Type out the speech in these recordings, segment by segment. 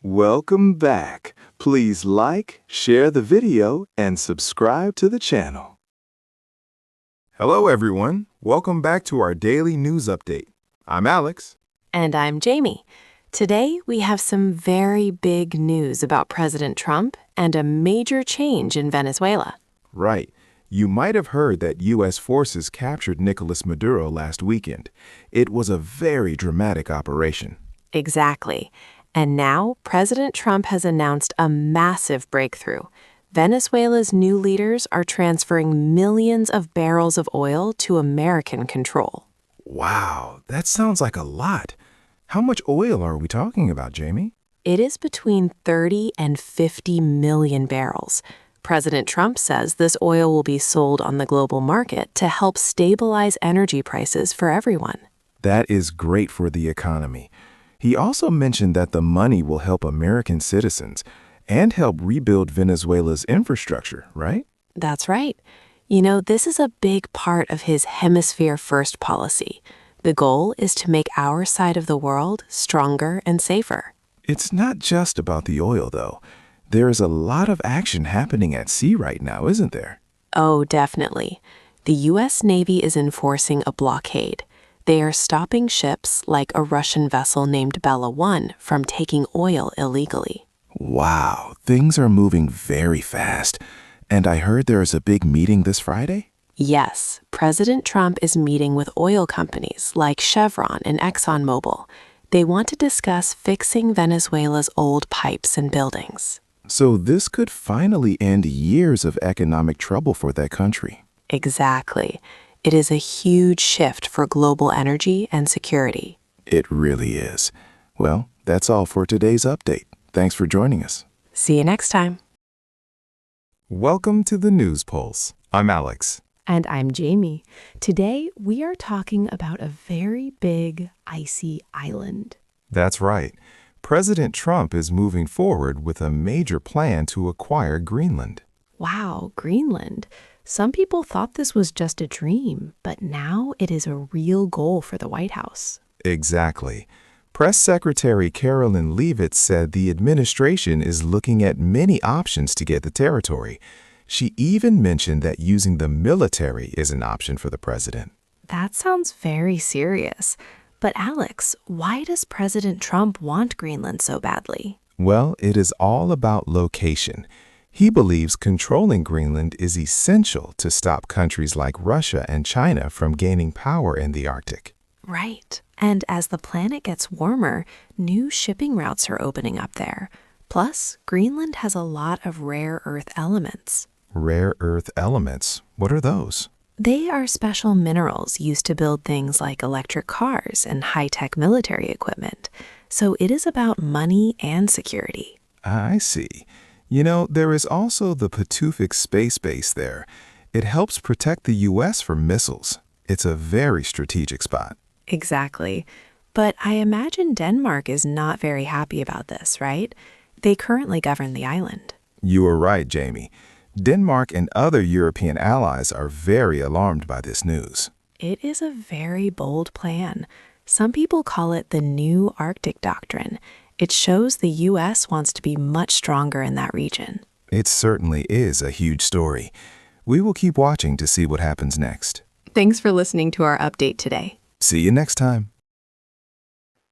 Welcome back. Please like, share the video, and subscribe to the channel. Hello, everyone. Welcome back to our daily news update. I'm Alex. And I'm Jamie. Today, we have some very big news about President Trump and a major change in Venezuela. Right. You might have heard that U.S. forces captured Nicolas Maduro last weekend. It was a very dramatic operation. Exactly. And now, President Trump has announced a massive breakthrough. Venezuela's new leaders are transferring millions of barrels of oil to American control. Wow, that sounds like a lot. How much oil are we talking about, Jamie? It is between 30 and 50 million barrels. President Trump says this oil will be sold on the global market to help stabilize energy prices for everyone. That is great for the economy. He also mentioned that the money will help American citizens and help rebuild Venezuela's infrastructure, right? That's right. You know, this is a big part of his Hemisphere First policy. The goal is to make our side of the world stronger and safer. It's not just about the oil, though. There is a lot of action happening at sea right now, isn't there? Oh, definitely. The U.S. Navy is enforcing a blockade. They are stopping ships like a Russian vessel named Bella 1 from taking oil illegally. Wow, things are moving very fast. And I heard there is a big meeting this Friday? Yes, President Trump is meeting with oil companies like Chevron and ExxonMobil. They want to discuss fixing Venezuela's old pipes and buildings. So this could finally end years of economic trouble for that country. Exactly. It is a huge shift for global energy and security. It really is. Well, that's all for today's update. Thanks for joining us. See you next time. Welcome to the News Pulse. I'm Alex. And I'm Jamie. Today, we are talking about a very big, icy island. That's right. President Trump is moving forward with a major plan to acquire Greenland. Wow, Greenland. Some people thought this was just a dream, but now it is a real goal for the White House. Exactly. Press Secretary Carolyn Leavitt said the administration is looking at many options to get the territory. She even mentioned that using the military is an option for the president. That sounds very serious. But Alex, why does President Trump want Greenland so badly? Well, it is all about location. He believes controlling Greenland is essential to stop countries like Russia and China from gaining power in the Arctic. Right. And as the planet gets warmer, new shipping routes are opening up there. Plus, Greenland has a lot of rare earth elements. Rare earth elements? What are those? They are special minerals used to build things like electric cars and high-tech military equipment. So it is about money and security. I see. You know, there is also the Pituffik Space Base there. It helps protect the U.S. from missiles. It's a very strategic spot. Exactly. But I imagine Denmark is not very happy about this, right? They currently govern the island. You are right, Jamie. Denmark and other European allies are very alarmed by this news. It is a very bold plan. Some people call it the new Arctic Doctrine. It shows the U.S. wants to be much stronger in that region. It certainly is a huge story. We will keep watching to see what happens next. Thanks for listening to our update today. See you next time.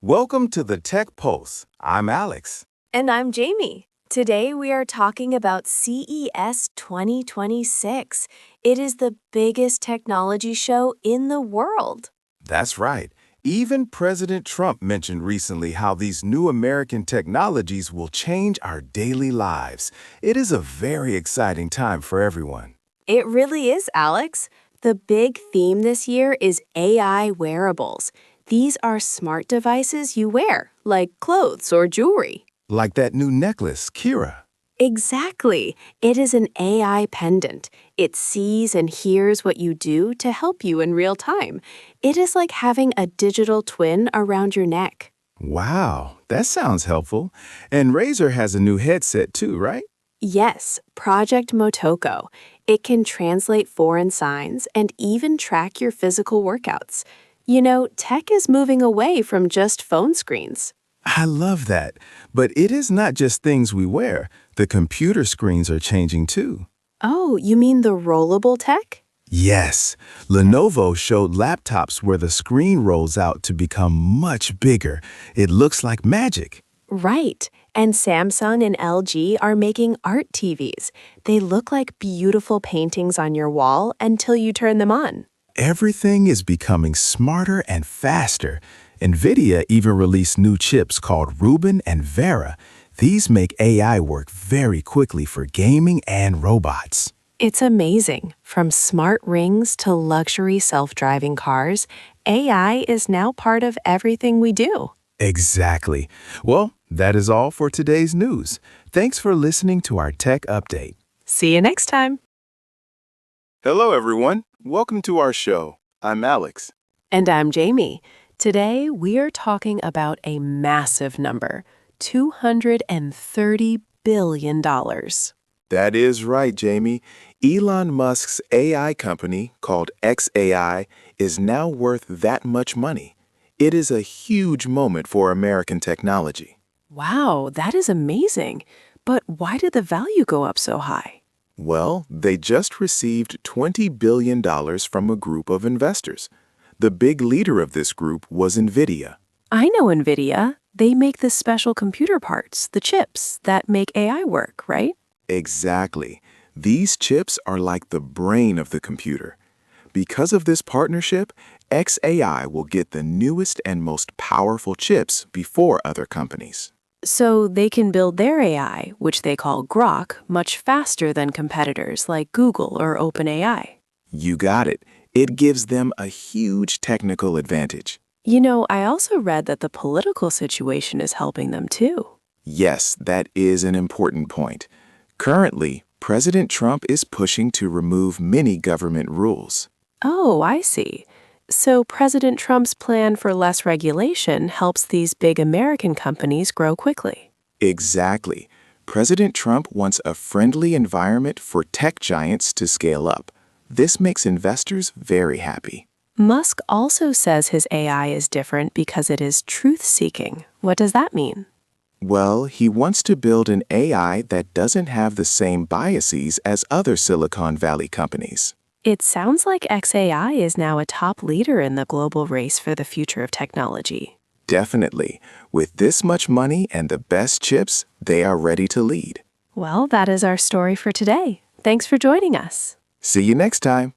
Welcome to the Tech Pulse. I'm Alex. And I'm Jamie. Today we are talking about CES 2026. It is the biggest technology show in the world. That's right. Even President Trump mentioned recently how these new American technologies will change our daily lives. It is a very exciting time for everyone. It really is, Alex. The big theme this year is AI wearables. These are smart devices you wear, like clothes or jewelry. Like that new necklace, Kira. Exactly. It is an AI pendant. It sees and hears what you do to help you in real time. It is like having a digital twin around your neck. Wow, that sounds helpful. And Razer has a new headset too, right? Yes, Project Motoko. It can translate foreign signs and even track your physical workouts. You know, tech is moving away from just phone screens. I love that. But it is not just things we wear. The computer screens are changing too. Oh, you mean the rollable tech? Yes, Lenovo showed laptops where the screen rolls out to become much bigger. It looks like magic. Right. And Samsung and LG are making art TVs. They look like beautiful paintings on your wall until you turn them on. Everything is becoming smarter and faster. NVIDIA even released new chips called Rubin and Vera. These make AI work very quickly for gaming and robots. It's amazing. From smart rings to luxury self-driving cars, AI is now part of everything we do. Exactly. Well, that is all for today's news. Thanks for listening to our tech update. See you next time. Hello, everyone. Welcome to our show. I'm Alex. And I'm Jamie. Today, we are talking about a massive number, $230 billion. That is right, Jamie. Elon Musk's AI company, called xAI, is now worth that much money. It is a huge moment for American technology. Wow, that is amazing. But why did the value go up so high? Well, they just received $20 billion from a group of investors. The big leader of this group was NVIDIA. I know NVIDIA. They make the special computer parts, the chips, that make AI work, right? Exactly. These chips are like the brain of the computer. Because of this partnership, xAI will get the newest and most powerful chips before other companies. So they can build their AI, which they call Grok, much faster than competitors like Google or OpenAI. You got it. It gives them a huge technical advantage. You know, I also read that the political situation is helping them too. Yes, that is an important point. Currently, President Trump is pushing to remove many government rules. Oh, I see. So President Trump's plan for less regulation helps these big American companies grow quickly. Exactly. President Trump wants a friendly environment for tech giants to scale up. This makes investors very happy. Musk also says his AI is different because it is truth-seeking. What does that mean? Well, he wants to build an AI that doesn't have the same biases as other Silicon Valley companies. It sounds like xAI is now a top leader in the global race for the future of technology. Definitely. With this much money and the best chips, they are ready to lead. Well, that is our story for today. Thanks for joining us. See you next time.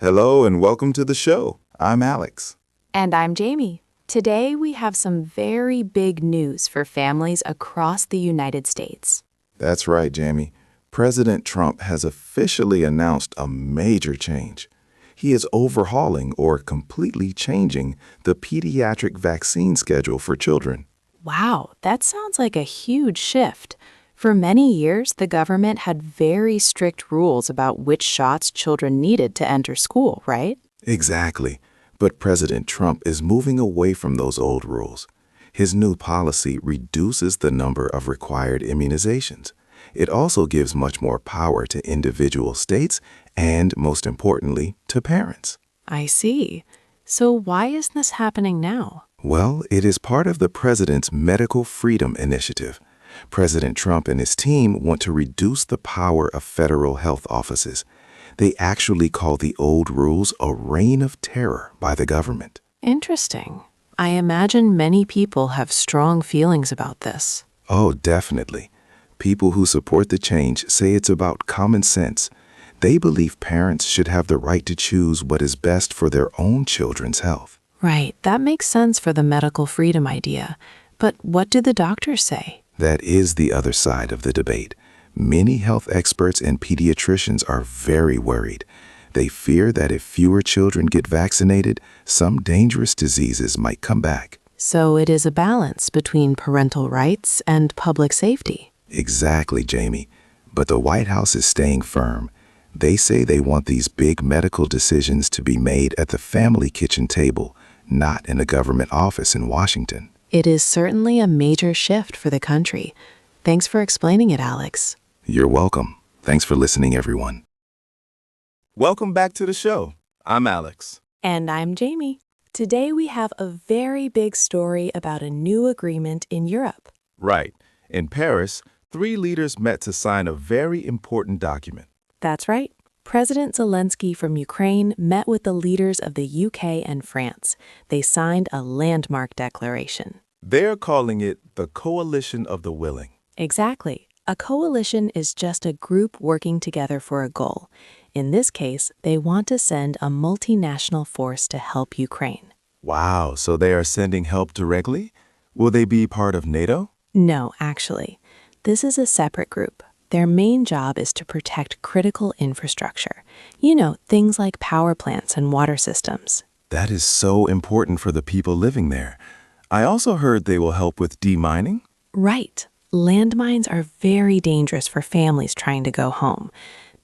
Hello and welcome to the show. I'm Alex. And I'm Jamie. Today we have some very big news for families across the United States. That's right, Jamie. President Trump has officially announced a major change. He is overhauling or completely changing the pediatric vaccine schedule for children. Wow, that sounds like a huge shift. For many years, the government had very strict rules about which shots children needed to enter school, right? Exactly. But President Trump is moving away from those old rules. His new policy reduces the number of required immunizations. It also gives much more power to individual states and, most importantly, to parents. I see. So why is this happening now? Well, it is part of the president's Medical Freedom Initiative. President Trump and his team want to reduce the power of federal health offices. They actually call the old rules a reign of terror by the government. Interesting. I imagine many people have strong feelings about this. Oh, definitely. People who support the change say it's about common sense. They believe parents should have the right to choose what is best for their own children's health. Right, that makes sense for the medical freedom idea. But what do the doctors say? That is the other side of the debate. Many health experts and pediatricians are very worried. They fear that if fewer children get vaccinated, some dangerous diseases might come back. So it is a balance between parental rights and public safety. Exactly, Jamie. But the White House is staying firm. They say they want these big medical decisions to be made at the family kitchen table, not in a government office in Washington. It is certainly a major shift for the country. Thanks for explaining it, Alex. You're welcome. Thanks for listening, everyone. Welcome back to the show. I'm Alex. And I'm Jamie. Today we have a very big story about a new agreement in Europe. Right. In Paris, 3 leaders met to sign a very important document. That's right. President Zelensky from Ukraine met with the leaders of the UK and France. They signed a landmark declaration. They're calling it the Coalition of the Willing. Exactly. A coalition is just a group working together for a goal. In this case, they want to send a multinational force to help Ukraine. Wow, so they are sending help directly? Will they be part of NATO? No, actually. This is a separate group. Their main job is to protect critical infrastructure. You know, things like power plants and water systems. That is so important for the people living there. I also heard they will help with demining. Right. Landmines are very dangerous for families trying to go home.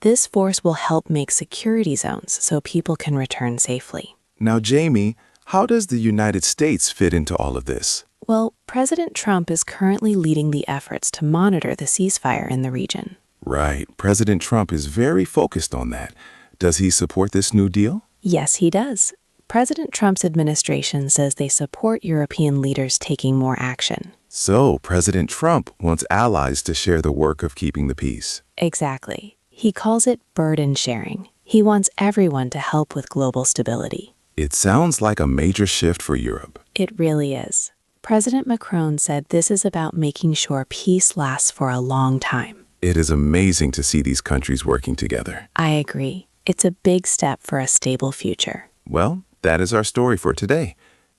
This force will help make security zones so people can return safely. Now, Jamie, how does the United States fit into all of this? Well, President Trump is currently leading the efforts to monitor the ceasefire in the region. Right. President Trump is very focused on that. Does he support this new deal? Yes, he does. President Trump's administration says they support European leaders taking more action. So, President Trump wants allies to share the work of keeping the peace. Exactly. He calls it burden sharing. He wants everyone to help with global stability. It sounds like a major shift for Europe. It really is. President Macron said this is about making sure peace lasts for a long time. It is amazing to see these countries working together. I agree. It's a big step for a stable future. Well, that is our story for today.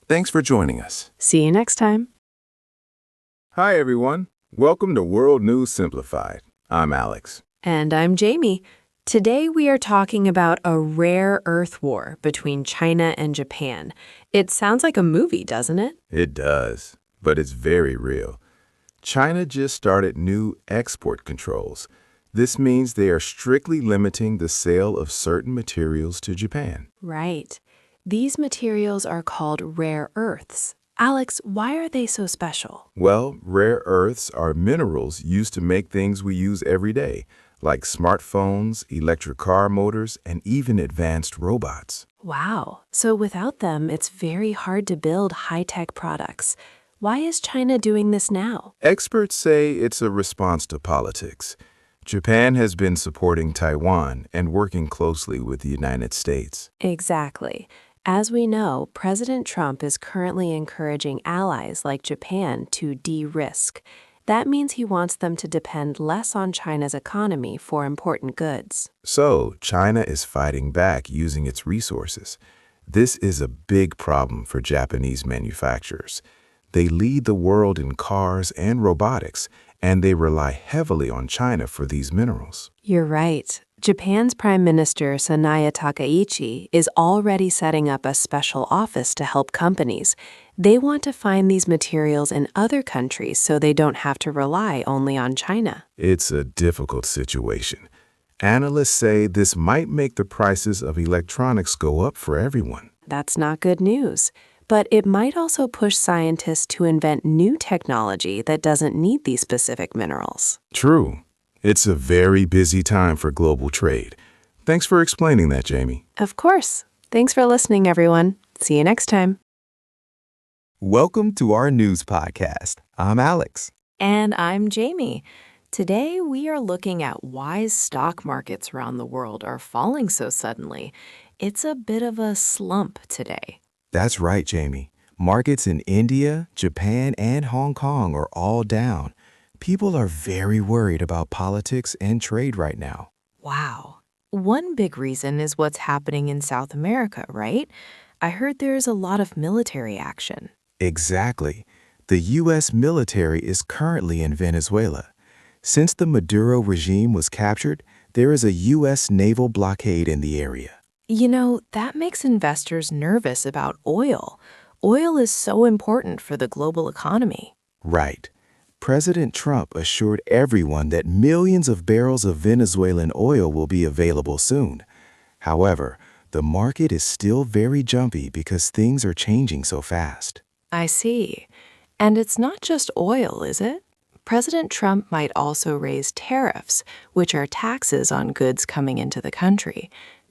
Thanks for joining us. See you next time. Hi, everyone. Welcome to World News Simplified. I'm Alex. And I'm Jamie. Today we are talking about a rare earth war between China and Japan. It sounds like a movie, doesn't it? It does, but it's very real. China just started new export controls. This means they are strictly limiting the sale of certain materials to Japan. Right. These materials are called rare earths. Alex, why are they so special? Well, rare earths are minerals used to make things we use every day, like smartphones, electric car motors, and even advanced robots. Wow. So without them, it's very hard to build high-tech products. Why is China doing this now? Experts say it's a response to politics. Japan has been supporting Taiwan and working closely with the United States. Exactly. As we know, President Trump is currently encouraging allies like Japan to de-risk. That means he wants them to depend less on China's economy for important goods. So, China is fighting back using its resources. This is a big problem for Japanese manufacturers. They lead the world in cars and robotics, and they rely heavily on China for these minerals. You're right. Japan's Prime Minister Sanaya Takaichi is already setting up a special office to help companies. They want to find these materials in other countries so they don't have to rely only on China. It's a difficult situation. Analysts say this might make the prices of electronics go up for everyone. That's not good news. But it might also push scientists to invent new technology that doesn't need these specific minerals. True. It's a very busy time for global trade. Thanks for explaining that, Jamie. Of course. Thanks for listening, everyone. See you next time. Welcome to our news podcast. I'm Alex. And I'm Jamie. Today, we are looking at why stock markets around the world are falling so suddenly. It's a bit of a slump today. That's right, Jamie. Markets in India, Japan, and Hong Kong are all down. People are very worried about politics and trade right now. Wow. One big reason is what's happening in South America, right? I heard there's a lot of military action. Exactly. The U.S. military is currently in Venezuela. Since the Maduro regime was captured, there is a U.S. naval blockade in the area. You know, that makes investors nervous about oil. Oil is so important for the global economy. Right. President Trump assured everyone that millions of barrels of Venezuelan oil will be available soon. However, the market is still very jumpy because things are changing so fast. I see. And it's not just oil, is it? President Trump might also raise tariffs, which are taxes on goods coming into the country.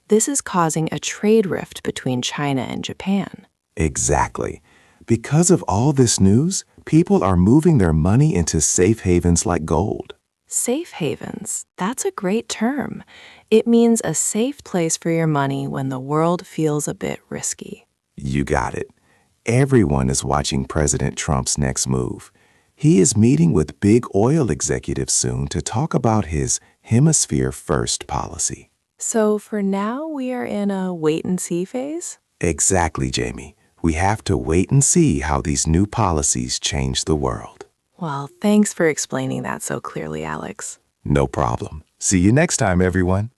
This is causing a trade rift between China and Japan. Exactly. Because of all this news, people are moving their money into safe havens like gold. Safe havens. That's a great term. It means a safe place for your money when the world feels a bit risky. You got it. Everyone is watching President Trump's next move. He is meeting with big oil executives soon to talk about his Hemisphere First policy. So for now, we are in a wait-and-see phase? Exactly, Jamie. We have to wait and see how these new policies change the world. Well, thanks for explaining that so clearly, Alex. No problem. See you next time, everyone.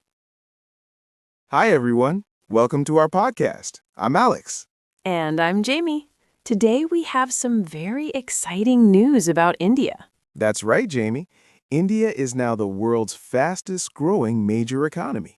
Hi, everyone. Welcome to our podcast. I'm Alex. And I'm Jamie. Today we have some very exciting news about India. That's right, Jamie. India is now the world's fastest growing major economy.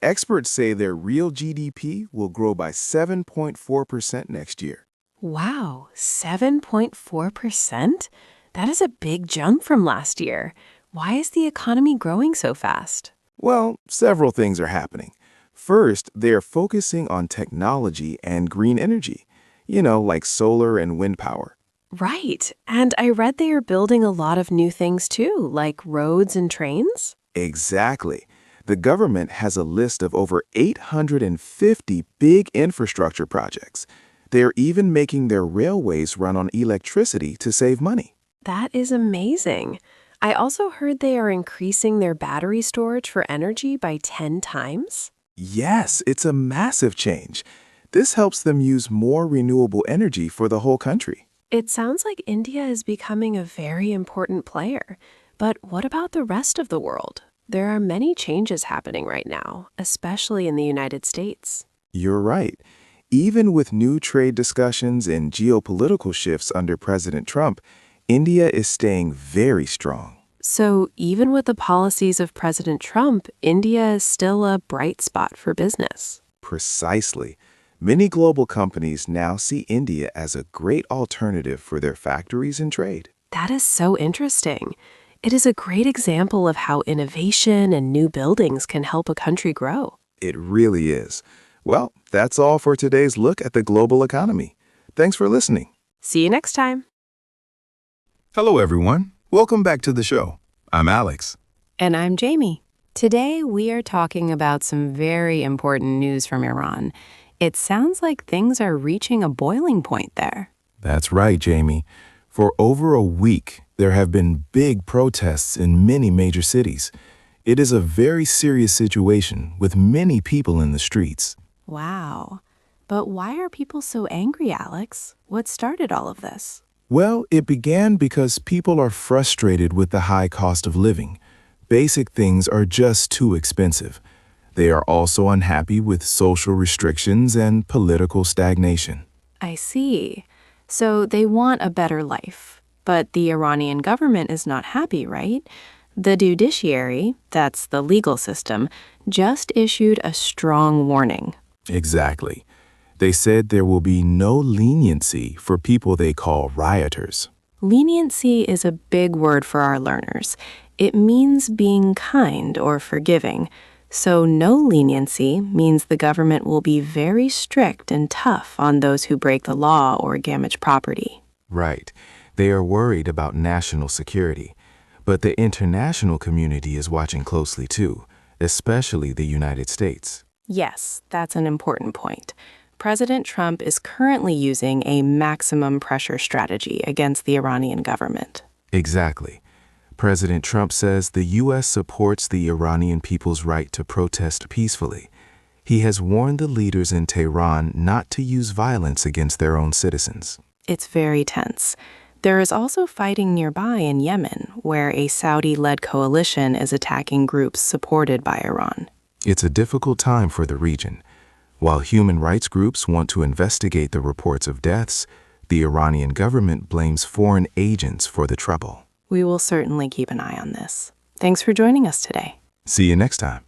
Experts say their real GDP will grow by 7.4% next year. Wow, 7.4%? That is a big jump from last year. Why is the economy growing so fast? Well, several things are happening. First, they're focusing on technology and green energy, like solar and wind power. Right, and I read they are building a lot of new things too, like roads and trains? Exactly. The government has a list of over 850 big infrastructure projects. They're even making their railways run on electricity to save money. That is amazing. I also heard they are increasing their battery storage for energy by 10 times. Yes, it's a massive change. This helps them use more renewable energy for the whole country. It sounds like India is becoming a very important player. But what about the rest of the world? There are many changes happening right now, especially in the United States. You're right. Even with new trade discussions and geopolitical shifts under President Trump, India is staying very strong. So even with the policies of President Trump, India is still a bright spot for business. Precisely. Many global companies now see India as a great alternative for their factories and trade. That is so interesting. It is a great example of how innovation and new buildings can help a country grow. It really is. Well, that's all for today's look at the global economy. Thanks for listening. See you next time. Hello, everyone. Welcome back to the show. I'm Alex. And I'm Jamie. Today, we are talking about some very important news from Iran. It sounds like things are reaching a boiling point there. That's right, Jamie. For over a week, there have been big protests in many major cities. It is a very serious situation with many people in the streets. Wow. But why are people so angry, Alex? What started all of this? Well, it began because people are frustrated with the high cost of living. Basic things are just too expensive. They are also unhappy with social restrictions and political stagnation. I see. So they want a better life. But the Iranian government is not happy, right? The judiciary, that's the legal system, just issued a strong warning. Exactly. They said there will be no leniency for people they call rioters. Leniency is a big word for our learners. It means being kind or forgiving. So no leniency means the government will be very strict and tough on those who break the law or damage property. Right. They are worried about national security. But the international community is watching closely too, especially the United States. Yes, that's an important point. President Trump is currently using a maximum pressure strategy against the Iranian government. Exactly. President Trump says the U.S. supports the Iranian people's right to protest peacefully. He has warned the leaders in Tehran not to use violence against their own citizens. It's very tense. There is also fighting nearby in Yemen, where a Saudi-led coalition is attacking groups supported by Iran. It's a difficult time for the region. While human rights groups want to investigate the reports of deaths, the Iranian government blames foreign agents for the trouble. We will certainly keep an eye on this. Thanks for joining us today. See you next time.